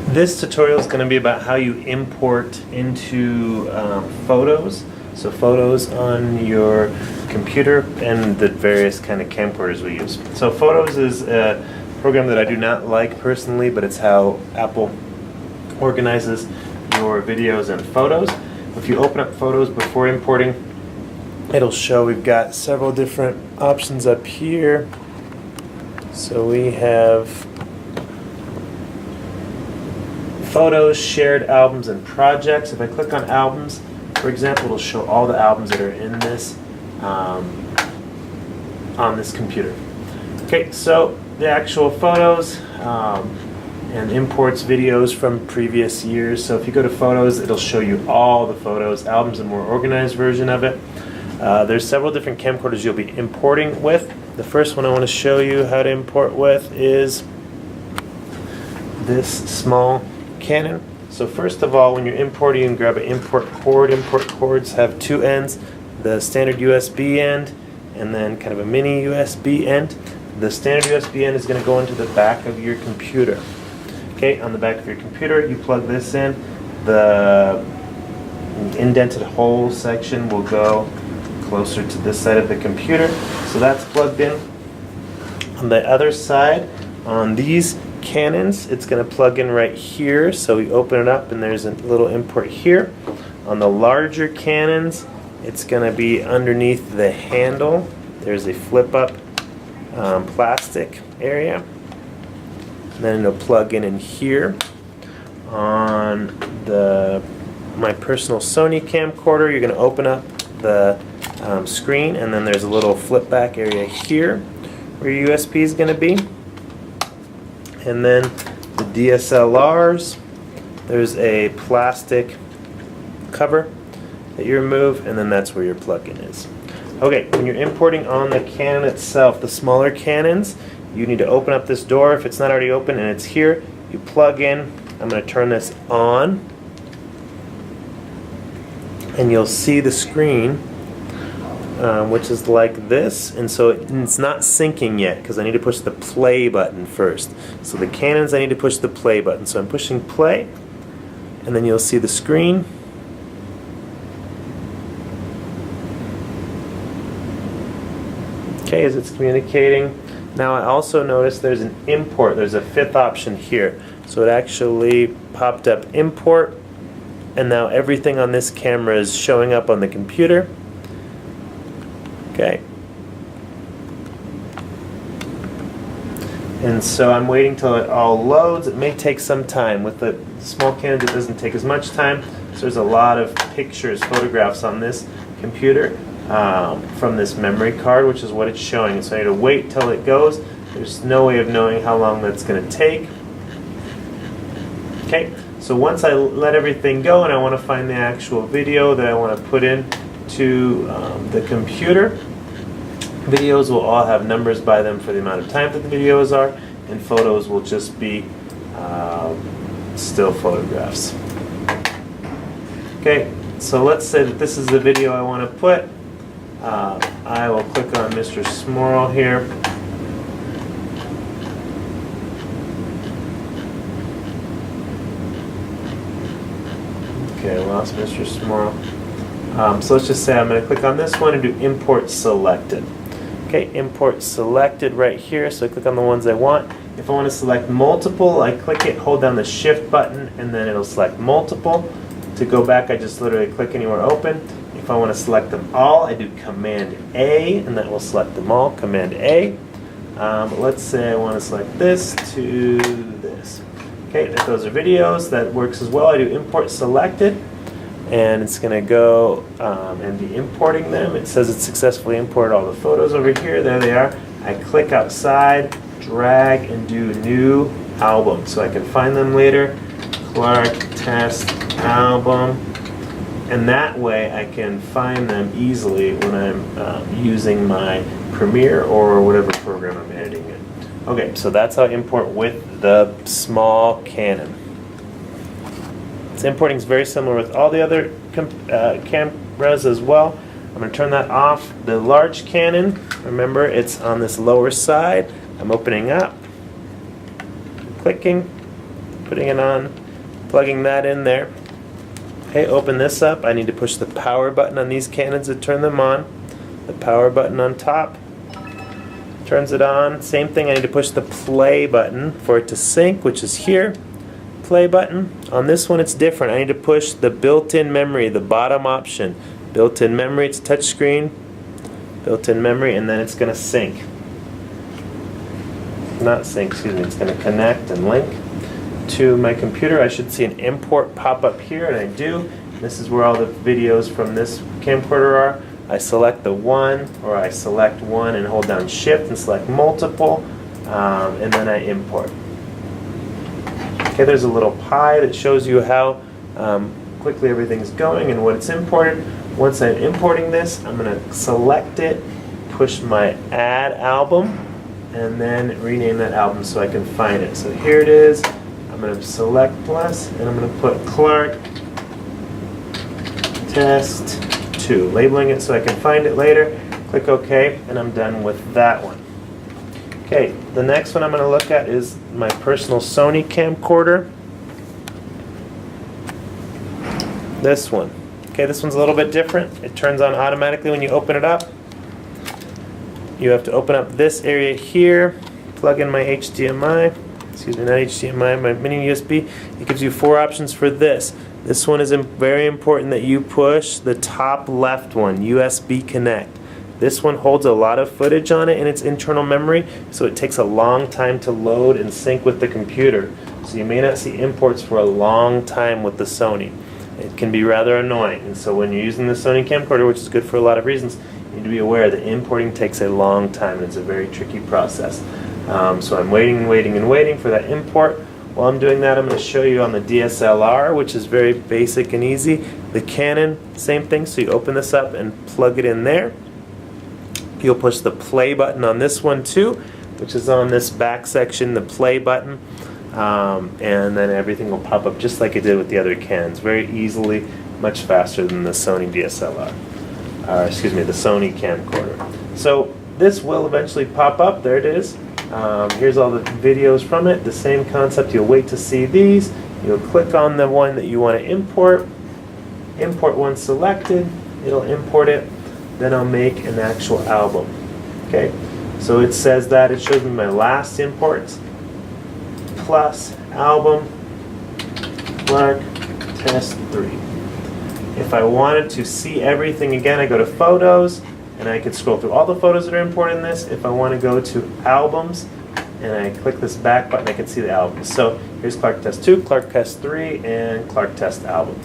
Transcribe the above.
This tutorial is going to be about how you import into Photos. So Photos on your computer and the various kind of camcorders we use. So Photos is a program that I do not like personally, but it's how Apple organizes your videos and photos. If you open up Photos before importing, it'll show we've got several different options up here. So we have Photos, Shared Albums, and Projects. If I click on Albums, for example, it'll show all the albums that are in this on this computer. Okay, so the actual Photos and imports videos from previous years. So if you go to Photos, it'll show you all the photos. Albums, a more organized version of it. There's several different camcorders you'll be importing with. The first one I want to show you how to import with is this small Canon. So first of all, when you're importing, you can grab an import cord. Import cords have two ends, the standard USB end and then kind of a mini USB end. The standard USB end is going to go into the back of your computer. Okay, on the back of your computer, you plug this in. The indented hole section will go closer to this side of the computer. So that's plugged in. On the other side, on these Canons, it's going to plug in right here. So we open it up and there's a little import here. On the larger Canons, it's going to be underneath the handle. There's a flip up plastic area. And then it'll plug in here. On my personal Sony camcorder, you're going to open up the screen, and then there's a little flip back area here where your USB is going to be. And then the DSLRs, there's a plastic cover that you remove, and then that's where your plug-in is. Okay, when you're importing on the Canon itself, the smaller Canons, you need to open up this door. If it's not already open and it's here, you plug in. I'm going to turn this on, and you'll see the screen, which is like this, and so it's not syncing yet because I need to push the play button first. So the Canons, I need to push the play button. So I'm pushing play, and then you'll see the screen. Okay, as it's communicating. Now I also noticed there's an import. There's a fifth option here. So it actually popped up import, and now everything on this camera is showing up on the computer. Okay. And so I'm waiting till it all loads. It may take some time. With the small Canon, it doesn't take as much time. So there's a lot of pictures, photographs on this computer from this memory card, which is what it's showing. So I need to wait till it goes. There's no way of knowing how long that's going to take. Okay. So once I let everything go and I want to find the actual video that I want to put in to the computer, videos will all have numbers by them for the amount of time that the videos are, and photos will just be still photographs. Okay, so let's say that this is the video I want to put. I will click on Mr. Smorl here. Okay, I lost Mr. Smorl. So let's just say I'm going to click on this one and do import selected. Okay, import selected right here, so I click on the ones I want. If I want to select multiple, I click it, hold down the shift button, and then it'll select multiple. To go back, I just literally click anywhere open. If I want to select them all, I do Command A, and that will select them all, Command A. But let's say I want to select this to this. Okay, if those are videos, that works as well. I do import selected, and it's going to go and be importing them. It says it successfully imported all the photos over here. There they are. I click outside, drag, and do new album so I can find them later. Clarke test album, and that way I can find them easily when I'm using my Premiere or whatever program I'm editing in. Okay, so that's how I import with the small Canon. Importing is very similar with all the other cameras as well. I'm going to turn that off. The large Canon, remember, it's on this lower side. I'm opening up, clicking, putting it on, plugging that in there. Okay, open this up. I need to push the power button on these cannons to turn them on. The power button on top turns it on. Same thing, I need to push the play button for it to sync, which is here. Play button. On this one it's different. I need to push the built-in memory, the bottom option. Built-in memory, it's touch screen. Built-in memory, and then it's going to sync. Not sync, excuse me, it's going to connect and link to my computer. I should see an import pop up here, and I do. This is where all the videos from this camcorder are. I select the one, or I select one and hold down shift and select multiple, and then I import. Okay, there's a little pie that shows you how quickly everything's going and what it's imported. Once I'm importing this, I'm going to select it, push my add album, and then rename that album so I can find it. So here it is. I'm going to select plus, and I'm going to put Clarke Test 2, labeling it so I can find it later. Click OK, and I'm done with that one. Okay, the next one I'm going to look at is my personal Sony camcorder. This one. Okay, this one's a little bit different. It turns on automatically when you open it up. You have to open up this area here, plug in my HDMI, excuse me, not HDMI, my mini USB. It gives you 4 options for this. This one is very important that you push the top left one, USB connect. This one holds a lot of footage on it in its internal memory, so it takes a long time to load and sync with the computer. So you may not see imports for a long time with the Sony. It can be rather annoying, and so when you're using the Sony camcorder, which is good for a lot of reasons, you need to be aware that importing takes a long time, and it's a very tricky process. So I'm waiting for that import. While I'm doing that, I'm going to show you on the DSLR, which is very basic and easy. The Canon, same thing, so you open this up and plug it in there. You'll push the play button on this one too, which is on this back section, the play button. And then everything will pop up just like it did with the other Canons, very easily, much faster than the Sony DSLR. Excuse me, the Sony camcorder. So this will eventually pop up. There it is. Here's all the videos from it. The same concept. You'll wait to see these. You'll click on the one that you want to import. Import one selected. It'll import it. Then I'll make an actual album. Okay. So it says that it shows me my last imports. Plus album Clarke Test 3. If I wanted to see everything again, I go to Photos, and I could scroll through all the photos that are imported in this. If I want to go to Albums, and I click this back button, I can see the albums. So here's Clarke Test 2, Clarke Test 3, and Clarke Test Album.